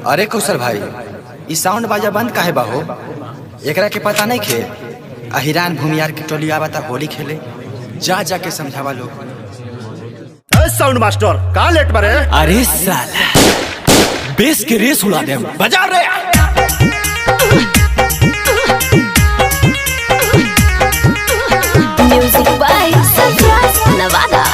अरे कौशल भाई, ई साउंड बाजा बंद काहे बा हो? एकरा के पता नहीं खे अहिरान भूमियार की टोली आवता होली खेले। जा जाके समझावा लोग। साउंड मास्टर कहाँ लेट बारे? अरे साला बेस के रेस उड़ा दे, बजा रे। Music by Surprise Nevada.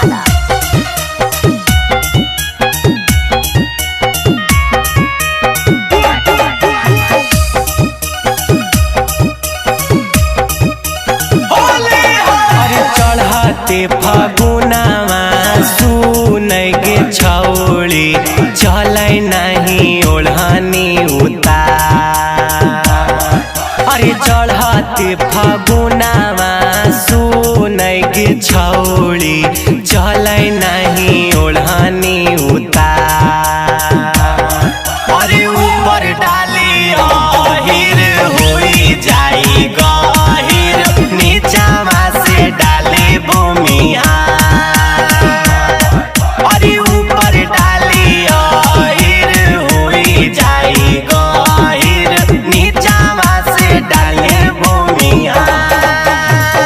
चढ़ाते फागुनावा सुनय गे छौड़ी चलै नहीं ओढ़नी उतार। अरे चढ़ाते फागुनावा सुनय गे छौड़ी चलै नहीं ओढ़नी उतार। अरे ऊपर डाली अहिर होई जाई गहिर, नीचावा से डाले भूमिया। अरे ऊपर डाली अहिर होई जाई गहिर, नीचावा से डाले भूमिया।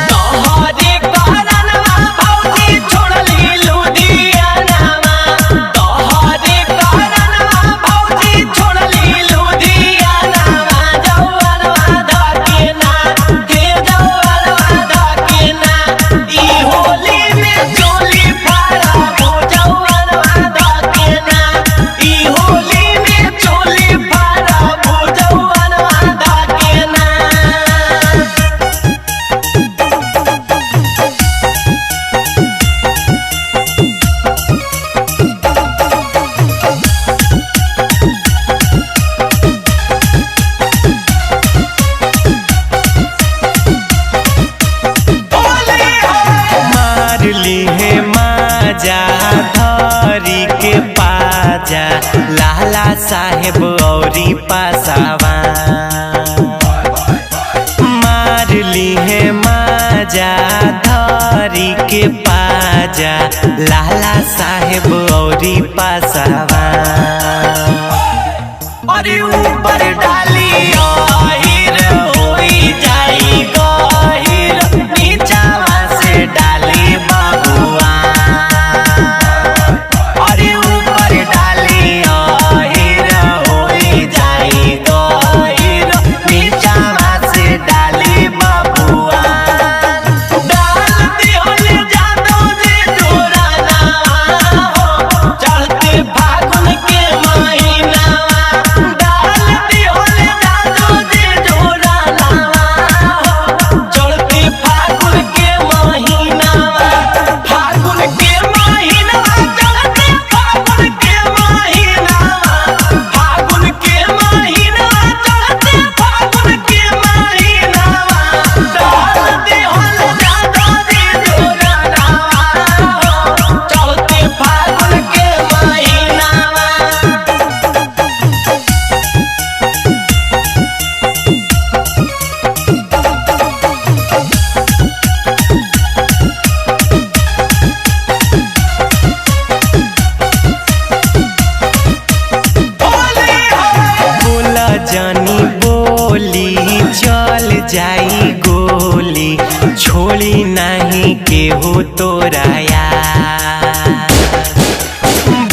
तोहरे कहरनवा भौजी छोड़ली लुधियानावा, तोहरे कहरनवा भौजी छोड़ली लुधियानावा। जौवनवा धके ना, हे जौवनवा धके ना, ई होली में चोली फराबो। जौवनवा धके ना, ई होली में चोली फराबो। जौवनवा धके ना। मार ली है माजा धरी के पाजा, लाला साहेब औरी पासावा। मार ली है माजा धरी के पाजा, लाला साहेब औरी पासावा। अरे ऊपर डाली अहिर होई जाई गहिर, नीचावा से डाली बबुआ। अरे ऊपर डाली अहिर होई जाई गहिर, नीचावा से डाली बबुआ। डाल दिहल जादू जी जोरा नावा हो, चढ़ते फागुन के महीनावा। डाल दिहल जादू जी जोरा नावा हो, चढ़ते फागुन के महीनावा। फागुन के महीनावा, चढ़ते फागुन के महीनावा। फागुन के महीनावा, चढ़ते फागुन के महीनावा। डाल दिहल जादू जी जोरा नावा हो, चढ़ते फागुन के महीनावा। बोला जानी बोली चल जाई गोली, छोड़ी नहीं केहू तोराया।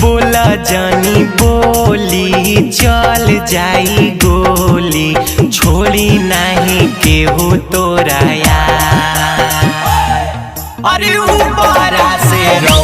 बोला जानी बोली चल जाई गोली, छोड़ी नहीं केहू तोराया। अरे ऊपर से रो